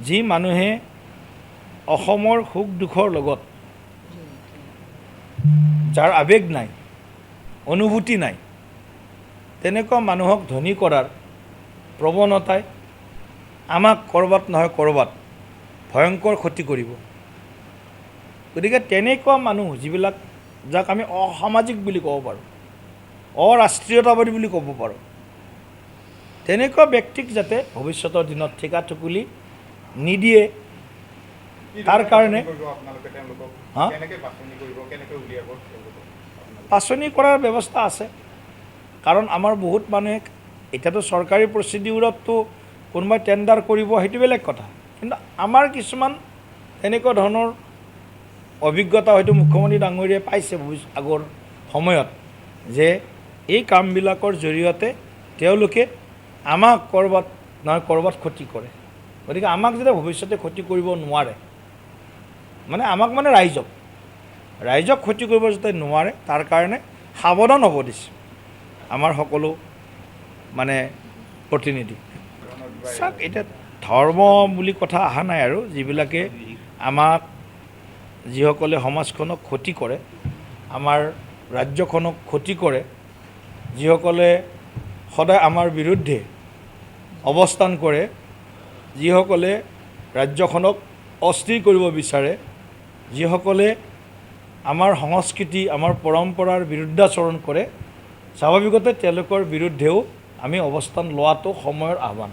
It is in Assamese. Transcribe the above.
যি মানুহে অসমৰ সুখ দুখৰ লগত যাৰ আৱেগ নাই, অনুভূতি নাই, তেনেকুৱা মানুহক ধনী কৰাৰ প্ৰৱণতাই আমাক ক'ৰবাত নহয় ক'ৰবাত ভয়ংকৰ ক্ষতি কৰিব। গতিকে তেনেকুৱা মানুহ যিবিলাক যাক আমি অসামাজিক বুলি ক'ব পাৰোঁ, অৰাষ্ট্ৰীয়তাবাদী বুলি ক'ব পাৰোঁ, তেনেকুৱা ব্যক্তিক যাতে ভৱিষ্যতৰ দিনত ঠিকা টুকুলি নিদিয়ে তাৰ কাৰণে বাছনি কৰাৰ ব্যৱস্থা আছে। কাৰণ আমাৰ বহুত মানুহে এতিয়াতো চৰকাৰী প্ৰচিডিউৰততো কোনোবাই টেণ্ডাৰ কৰিব, সেইটো বেলেগ কথা, কিন্তু আমাৰ কিছুমান এনেকুৱা ধৰণৰ অভিজ্ঞতা হয়তো মুখ্যমন্ত্ৰী ডাঙৰীয়াই পাইছে আগৰ সময়ত, যে এই কামবিলাকৰ জৰিয়তে তেওঁলোকে আমাক ক'ৰবাত নহয় ক'ৰবাত ক্ষতি কৰে। গতিকে আমাক যেতিয়া ভৱিষ্যতে ক্ষতি কৰিব নোৱাৰে, মানে আমাক মানে ৰাইজক ক্ষতি কৰিব যাতে নোৱাৰে, তাৰ কাৰণে সাৱধান হ'ব দিছে আমাৰ সকলো মানে প্ৰতিনিধি। চাওক, এতিয়া ধৰ্ম বুলি কথা অহা নাই আৰু যিবিলাকে আমাক, যিসকলে সমাজখনক ক্ষতি কৰে, আমাৰ ৰাজ্যখনক ক্ষতি কৰে, যিসকলে সদায় আমাৰ বিৰুদ্ধে অৱস্থান কৰে, যিসকলে ৰাজ্যখনক অস্থিৰ কৰিব বিচাৰে, যিসকলে আমাৰ সংস্কৃতি, আমাৰ পৰম্পৰাৰ বিৰুদ্ধাচৰণ কৰে, স্বাভাৱিকতে তেওঁলোকৰ বিৰুদ্ধেও আমি অৱস্থান লোৱাটো সময়ৰ আহ্বান।